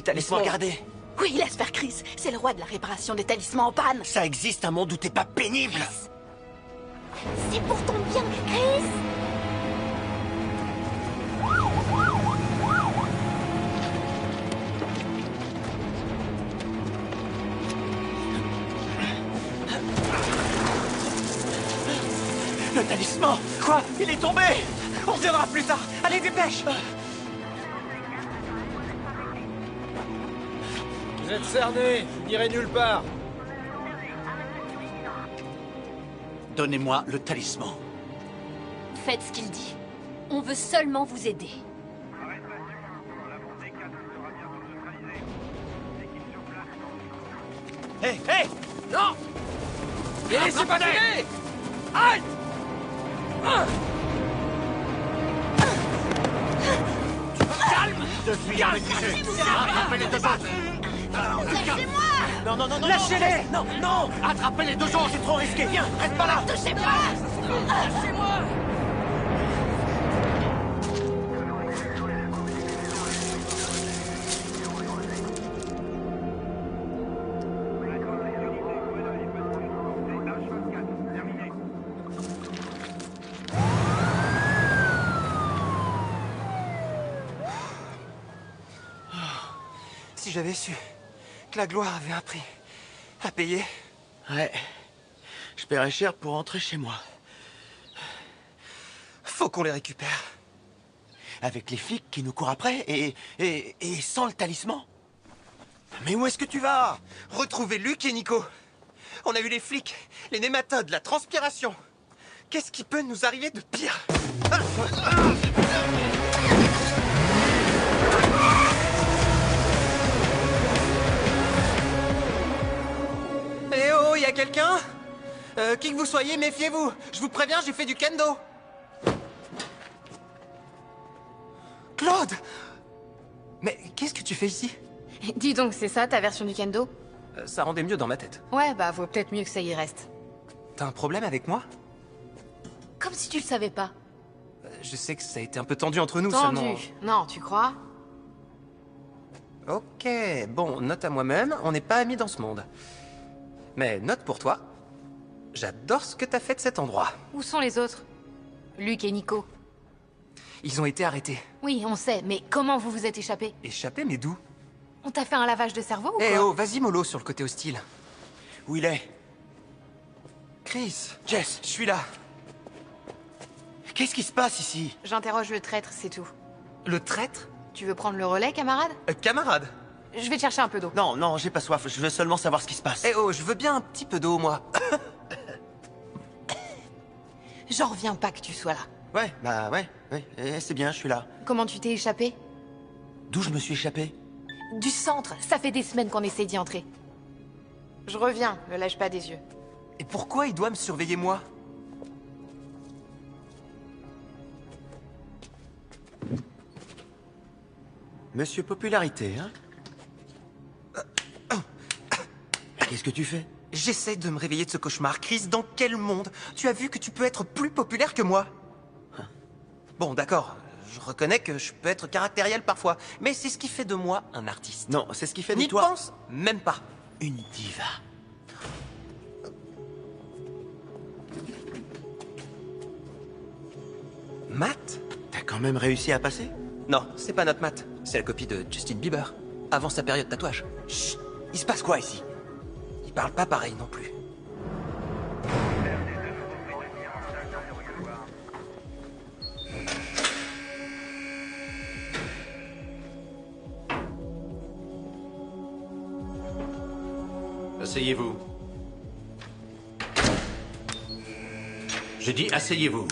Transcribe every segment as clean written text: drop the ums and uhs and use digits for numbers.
talisman gardé. Oui, laisse faire Chris. C'est le roi de la réparation des talismans en panne. Ça existe un monde où t'es pas pénible. Chris. C'est pour ton bien, Chris. Le talisman. Quoi? Il est tombé. On reviendra plus tard. Allez, dépêche. Vous êtes cernés, vous n'irez nulle part. Donnez-moi le talisman. Faites ce qu'il dit. On veut seulement vous aider. Hé, hé! Non! Et laissez pas tirer! Halte! Calme! De fuir maîtrisé. Attrapez les deux autres. Lâchez-moi! Non, non, non, non! Lâchez-les! Non, non! Attrapez les deux autres, c'est trop risqué. Viens, reste pas là! Touchez-moi! Lâchez-moi! Si j'avais su que la gloire avait un prix à payer. Ouais. Je paierais cher pour rentrer chez moi. Faut qu'on les récupère. Avec les flics qui nous courent après et sans le talisman. Mais où est-ce que tu vas? Retrouver Luc et Nico. On a eu les flics, les nématodes, la transpiration. Qu'est-ce qui peut nous arriver de pire? Eh oh, y a quelqu'un? Qui que vous soyez, méfiez-vous. Je vous préviens, j'ai fait du kendo. Claude! Mais qu'est-ce que tu fais ici? Dis donc, c'est ça ta version du kendo? Ça rendait mieux dans ma tête. Ouais, bah vaut peut-être mieux que ça y reste. T'as un problème avec moi? Comme si tu le savais pas. Je sais que ça a été un peu tendu entre nous Tendu. seulement. Non, tu crois? Ok, bon, note à moi-même, on n'est pas amis dans ce monde. Mais note pour toi, j'adore ce que t'as fait de cet endroit. Où sont les autres? Luc et Nico. Ils ont été arrêtés. Oui, on sait, mais comment vous vous êtes échappés? Échappés, mais d'où? On t'a fait un lavage de cerveau ou Eh quoi? oh, vas-y mollo sur le côté hostile. Où il est? Chris, Jess, je suis là. Qu'est-ce qui se passe ici? J'interroge le traître, c'est tout. Le traître? Tu veux prendre le relais, camarade? Camarade? Je vais te chercher un peu d'eau. Non, non, j'ai pas soif, je veux seulement savoir ce qui se passe. Eh oh, je veux bien un petit peu d'eau, moi. J'en reviens pas que tu sois là. Ouais, bah ouais, c'est bien, je suis là. Comment tu t'es échappé? D'où je me suis échappé? Du centre, ça fait des semaines qu'on essaie d'y entrer. Je reviens, ne lâche pas des yeux. Et pourquoi il doit me surveiller, moi? Monsieur Popularité, hein? Qu'est-ce que tu fais? J'essaie de me réveiller de ce cauchemar. Chris, dans quel monde tu as vu que tu peux être plus populaire que moi? Bon, d'accord, je reconnais que je peux être caractériel parfois, mais c'est ce qui fait de moi un artiste. Non, c'est ce qui fait de toi... N'y pense même pas. Une diva. Matt? T'as quand même réussi à passer? Non, c'est pas notre Matt. C'est la copie de Justin Bieber. Avant sa période tatouage. Chut! Il se passe quoi ici? Il parle pas pareil non plus. Asseyez-vous. J'ai dit asseyez-vous.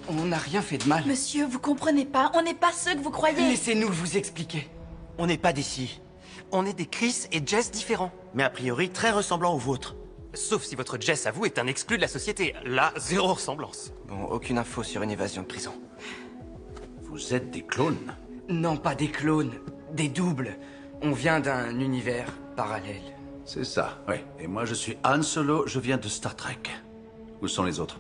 On n'a rien fait de mal. Monsieur, vous comprenez pas, on n'est pas ceux que vous croyez. Laissez-nous vous expliquer. On n'est pas d'ici. On est des Chris et Jess différents. Mais a priori très ressemblants aux vôtres. Sauf si votre Jess à vous est un exclu de la société. Là, zéro ressemblance. Bon, aucune info sur une évasion de prison. Vous êtes des clones? Non, pas des clones, des doubles. On vient d'un univers parallèle. C'est ça, oui. Et moi, je suis Han Solo, je viens de Star Trek. Où sont les autres?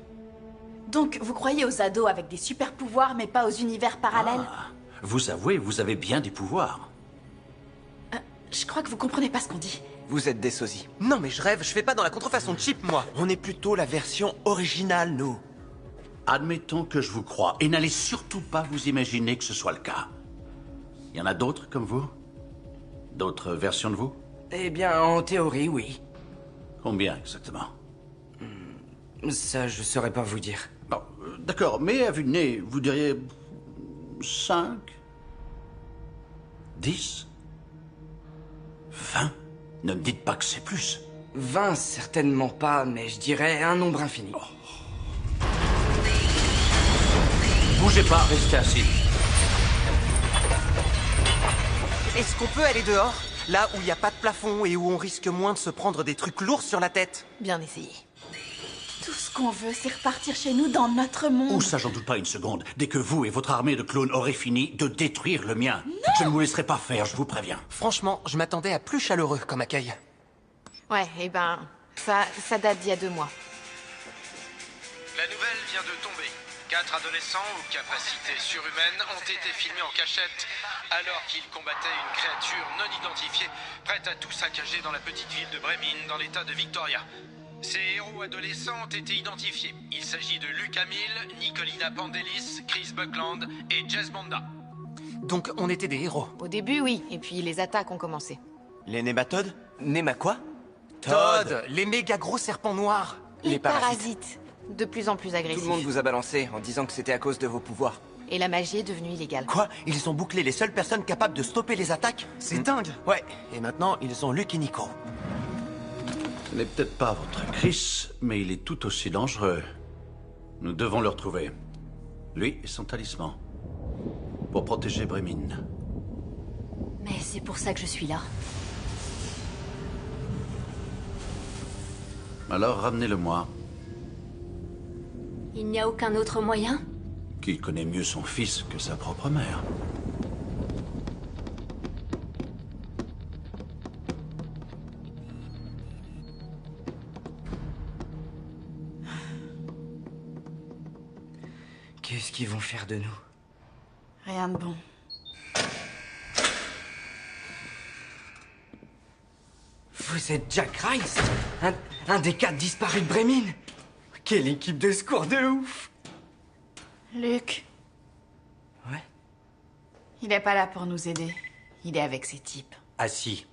Donc, vous croyez aux ados avec des super pouvoirs, mais pas aux univers parallèles? Vous avouez, vous avez bien des pouvoirs. Je crois que vous comprenez pas ce qu'on dit. Vous êtes des sosies. Non mais je rêve, je fais pas dans la contrefaçon de Chip, moi. On est plutôt la version originale, nous. Admettons que je vous crois, et n'allez surtout pas vous imaginer que ce soit le cas. Il y en a d'autres comme vous? D'autres versions de vous? Eh bien, en théorie, oui. Combien exactement? Ça, je saurais pas vous dire. Bon, d'accord, mais à vue de nez, vous diriez 5, 10, 20? Ne me dites pas que c'est plus. 20, certainement pas, mais je dirais un nombre infini. Bougez pas, restez assis. Est-ce qu'on peut aller dehors? Là où il n'y a pas de plafond et où on risque moins de se prendre des trucs lourds sur la tête. Bien essayé. Tout ce qu'on veut, c'est repartir chez nous dans notre monde. Oh, ça, j'en doute pas une seconde. Dès que vous et votre armée de clones aurez fini de détruire le mien, je ne vous laisserai pas faire, je vous préviens. Franchement, je m'attendais à plus chaleureux comme accueil. Ouais, eh ben, ça date d'il y a 2 mois. La nouvelle vient de tomber. 4 adolescents aux capacités surhumaines ont été filmés en cachette alors qu'ils combattaient une créature non identifiée prête à tout saccager dans la petite ville de Bremen dans l'état de Victoria. Ces héros adolescents ont été identifiés. Il s'agit de Luke Hamill, Nicolina Pandelis, Chris Buckland et Jess Monda. Donc on était des héros. Au début, oui, et puis les attaques ont commencé. Les nématodes? Néma quoi? Todd, les méga gros serpents noirs. Les parasites. parasites. De plus en plus agressifs. Tout le monde vous a balancé en disant que c'était à cause de vos pouvoirs. Et la magie est devenue illégale. Quoi? Ils ont bouclé les seules personnes capables de stopper les attaques? C'est dingue. Ouais, et maintenant ils ont Luke et Nico. Ce n'est peut-être pas votre Chris, mais il est tout aussi dangereux. Nous devons le retrouver. Lui et son talisman. Pour protéger Bremen. Mais c'est pour ça que je suis là. Alors ramenez-le-moi. Il n'y a aucun autre moyen? Qui connaît mieux son fils que sa propre mère. Qu'est-ce qu'ils vont faire de nous? Rien de bon. Vous êtes Jack Rice, un des 4 disparus de Bremen. Quelle équipe de secours de ouf! Luc, Ouais? il est pas là pour nous aider. Il est avec ses types. Assis.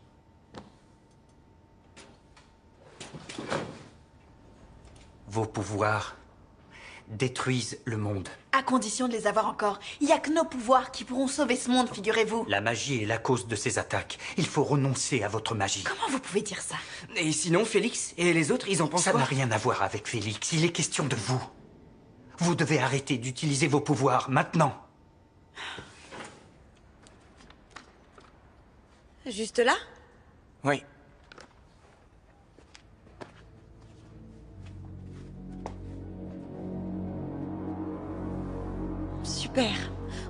Vos pouvoirs détruisent le monde. À condition de les avoir encore. Il y a que nos pouvoirs qui pourront sauver ce monde, figurez-vous. La magie est la cause de ces attaques. Il faut renoncer à votre magie. Comment vous pouvez dire ça? Et sinon, Félix et les autres, ils en pensent Ça quoi? n'a rien à voir avec Félix. Il est question de vous. Vous devez arrêter d'utiliser vos pouvoirs maintenant. Juste là? Oui. Super.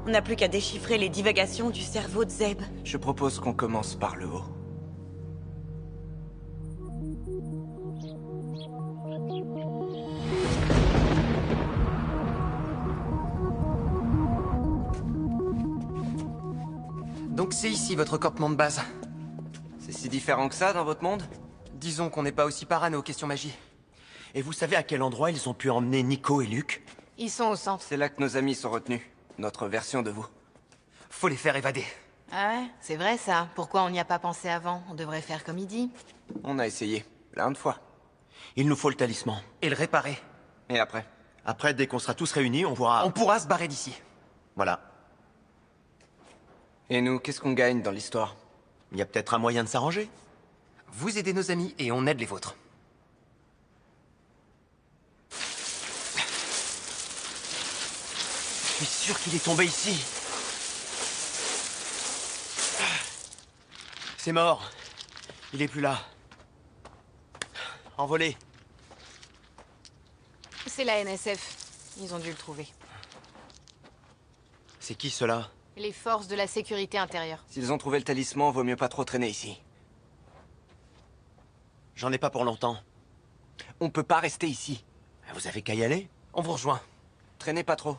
On n'a plus qu'à déchiffrer les divagations du cerveau de Zeb. Je propose qu'on commence par le haut. Donc c'est ici votre campement de base. C'est si différent que ça dans votre monde? Disons qu'on n'est pas aussi parano question magie. Et vous savez à quel endroit ils ont pu emmener Nico et Luke? Ils sont au centre. C'est là que nos amis sont retenus. Notre version de vous. Faut les faire évader. Ah ouais, c'est vrai ça. Pourquoi on n'y a pas pensé avant? On devrait faire comme il dit. On a essayé, plein de fois. Il nous faut le talisman. Et le réparer. Et après? Après, dès qu'on sera tous réunis, on pourra... On pourra se barrer d'ici. Voilà. Et nous, qu'est-ce qu'on gagne dans l'histoire? Il y a peut-être un moyen de s'arranger? Vous aidez nos amis et on aide les vôtres. Je suis sûr qu'il est tombé ici. C'est mort. Il est plus là. Envolé. C'est la NSF. Ils ont dû le trouver. C'est qui cela? Les forces de la sécurité intérieure. S'ils ont trouvé le talisman, vaut mieux pas trop traîner ici. J'en ai pas pour longtemps. On peut pas rester ici. Vous avez qu'à y aller. On vous rejoint. Traînez pas trop.